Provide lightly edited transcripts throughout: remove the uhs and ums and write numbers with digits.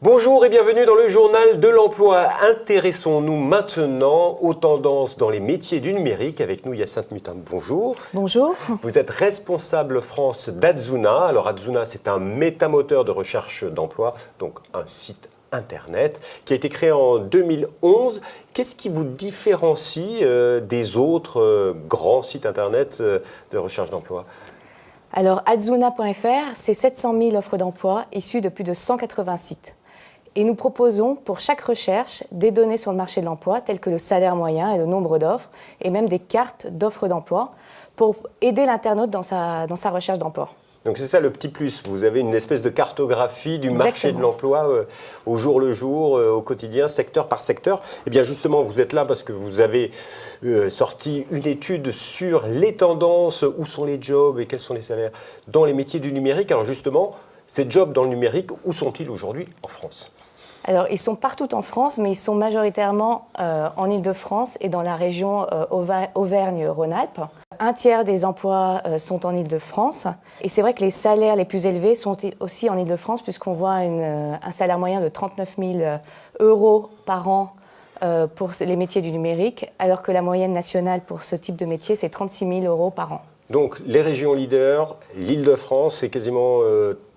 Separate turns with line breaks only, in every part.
Bonjour et bienvenue dans le journal de l'emploi. Intéressons-nous maintenant aux tendances dans les métiers du numérique. Avec nous, Hyacinthe Mutin. Bonjour.
Bonjour.
Vous êtes responsable France d'Adzuna. Alors Adzuna, c'est un métamoteur de recherche d'emploi, donc un site Internet qui a été créé en 2011. Qu'est-ce qui vous différencie des autres grands sites Internet de recherche d'emploi ?
Alors Adzuna.fr, c'est 700 000 offres d'emploi issues de plus de 180 sites. Et nous proposons pour chaque recherche des données sur le marché de l'emploi, telles que le salaire moyen et le nombre d'offres, et même des cartes d'offres d'emploi, pour aider l'internaute dans sa recherche d'emploi.
Donc c'est ça le petit plus, vous avez une espèce de cartographie du
Exactement.
Marché de l'emploi au jour le jour, au quotidien, secteur par secteur. Et bien justement, vous êtes là parce que vous avez sorti une étude sur les tendances, où sont les jobs et quels sont les salaires dans les métiers du numérique. Alors justement, ces jobs dans le numérique, où sont-ils aujourd'hui en France ?
Alors, ils sont partout en France, mais ils sont majoritairement en Île-de-France et dans la région Auvergne-Rhône-Alpes. Un tiers des emplois sont en Île-de-France. Et c'est vrai que les salaires les plus élevés sont aussi en Île-de-France, puisqu'on voit un salaire moyen de 39 000 euros par an pour les métiers du numérique, alors que la moyenne nationale pour ce type de métier, c'est 36 000 euros par an.
Donc, les régions leaders, l'Île-de-France, c'est quasiment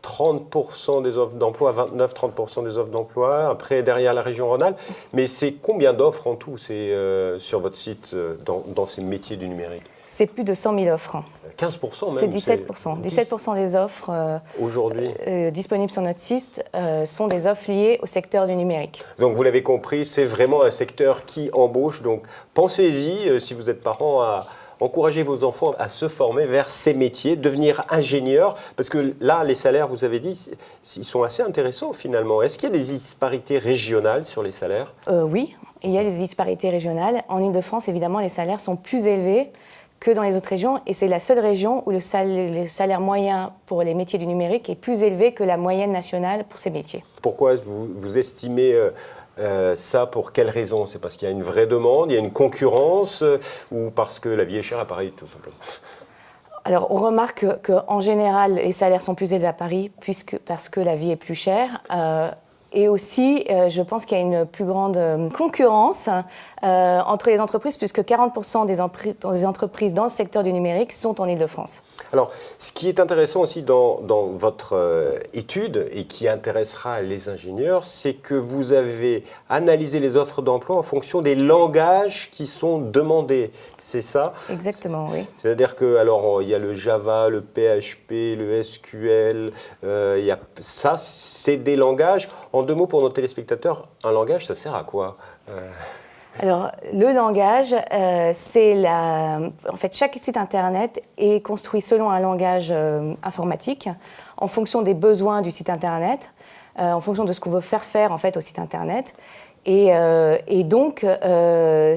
30% des offres d'emploi, 29-30% des offres d'emploi. Après, derrière la région Rhône-Alpes. Mais c'est combien d'offres en tout sur votre site dans ces métiers du numérique ?
C'est plus de 100 000 offres.
15% même.
C'est 17%. 17% des offres
aujourd'hui
disponibles sur notre site sont des offres liées au secteur du numérique.
Donc vous l'avez compris, c'est vraiment un secteur qui embauche. Donc pensez-y, si vous êtes parents, à encourager vos enfants à se former vers ces métiers, devenir ingénieur, parce que là, les salaires, vous avez dit, ils sont assez intéressants finalement. Est-ce qu'il y a des disparités régionales sur les salaires ?
Oui, il y a des disparités régionales. En Île-de-France, évidemment, les salaires sont plus élevés que dans les autres régions, et c'est la seule région où le salaire moyen pour les métiers du numérique est plus élevé que la moyenne nationale pour ces métiers. Pourquoi
vous estimez ça, pour quelles raisons ? C'est parce qu'il y a une vraie demande, il y a une concurrence, ou parce que la vie est chère à Paris, tout simplement ?
Alors, on remarque qu'en général, les salaires sont plus élevés à Paris, parce que la vie est plus chère. Et aussi, je pense qu'il y a une plus grande concurrence entre les entreprises, puisque 40% des entreprises dans le secteur du numérique sont en Île-de-France.
Alors, ce qui est intéressant aussi dans votre étude et qui intéressera les ingénieurs, c'est que vous avez analysé les offres d'emploi en fonction des langages qui sont demandés. C'est ça ?
Exactement, oui.
C'est-à-dire que, alors, il y a le Java, le PHP, le SQL, ça, c'est des langages. En 2 mots pour nos téléspectateurs, un langage, ça sert à quoi ?
Alors, le langage, en fait, chaque site Internet est construit selon un langage informatique, en fonction des besoins du site Internet, en fonction de ce qu'on veut faire en fait, au site Internet. Et donc,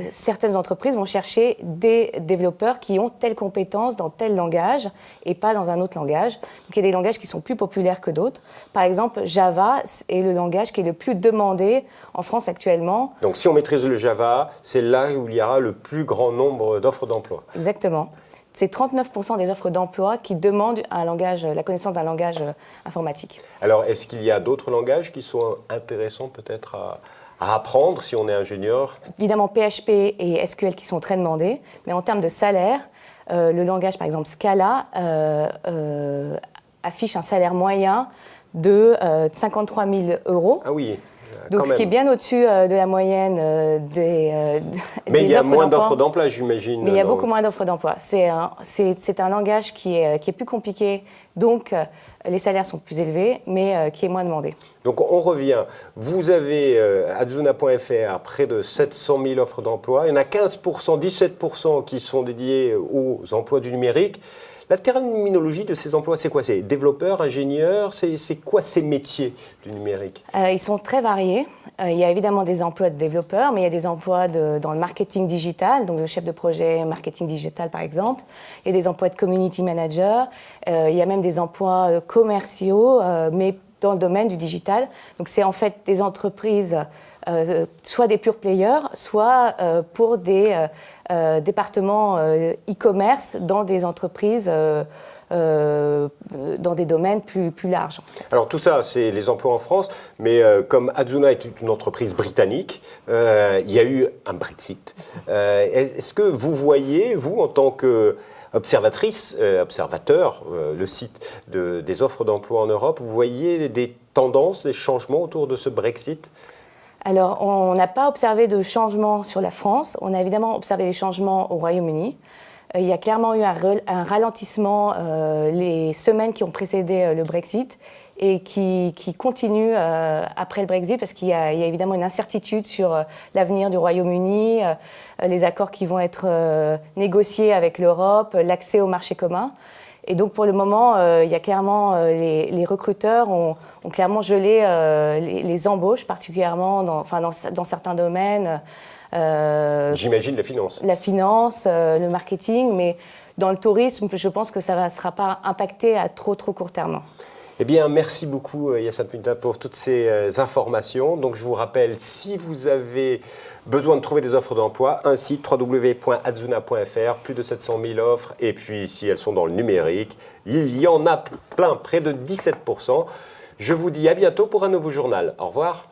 certaines entreprises vont chercher des développeurs qui ont telle compétence dans tel langage et pas dans un autre langage. Donc, il y a des langages qui sont plus populaires que d'autres. Par exemple, Java est le langage qui est le plus demandé en France actuellement. Donc, si on maîtrise le Java, c'est là où il y aura le plus grand nombre d'offres d'emploi. Exactement. C'est 39% des offres d'emploi qui demandent la connaissance d'un langage informatique.
Alors, est-ce qu'il y a d'autres langages qui sont intéressants peut-être à apprendre si on est ingénieur ?
Évidemment, PHP et SQL qui sont très demandés, mais en termes de salaire, le langage, par exemple, Scala, affiche un salaire moyen de 53 000 euros.
Ah oui.
Donc, ce qui est bien au-dessus de la moyenne des offres d'emploi.
Mais il y a moins d'offres d'emploi, j'imagine.
Mais il y a beaucoup moins d'offres d'emploi. C'est un langage qui est plus compliqué, donc les salaires sont plus élevés, mais qui est moins demandé.
Donc on revient. Vous avez Adzuna.fr, près de 700 000 offres d'emploi. Il y en a 15%, 17% qui sont dédiés aux emplois du numérique. La terminologie de ces emplois, c'est quoi ? C'est développeurs, ingénieurs, c'est quoi ces métiers du numérique ?
Ils sont très variés. Il y a évidemment des emplois de développeurs, mais il y a des emplois dans le marketing digital, donc le chef de projet marketing digital par exemple. Il y a des emplois de community manager. Il y a même des emplois commerciaux, mais dans le domaine du digital. Donc c'est en fait des entreprises soit des pure players, soit pour des départements e-commerce dans des entreprises, dans des domaines plus larges.
Alors tout ça, c'est les emplois en France, mais comme Adzuna est une entreprise britannique, il y a eu un Brexit. Est-ce que vous voyez, vous, en tant qu'observatrice, observateur, le site des offres d'emploi en Europe, vous voyez des tendances, des changements autour de ce Brexit ?
Alors, on n'a pas observé de changement sur la France. On a évidemment observé des changements au Royaume-Uni. Il y a clairement eu un ralentissement les semaines qui ont précédé le Brexit et qui continue après le Brexit parce qu'il y a évidemment une incertitude sur l'avenir du Royaume-Uni, les accords qui vont être négociés avec l'Europe, l'accès au marché commun. Et donc pour le moment, il y a clairement les recruteurs ont clairement gelé les embauches, particulièrement dans certains domaines.
J'imagine la finance.
La finance, le marketing, mais dans le tourisme, je pense que ça ne sera pas impacté à trop court terme.
Eh bien, merci beaucoup Yassine Punta pour toutes ces informations. Donc, je vous rappelle, si vous avez besoin de trouver des offres d'emploi, un site www.adzuna.fr, plus de 700 000 offres. Et puis, si elles sont dans le numérique, il y en a plein, près de 17%. Je vous dis à bientôt pour un nouveau journal. Au revoir.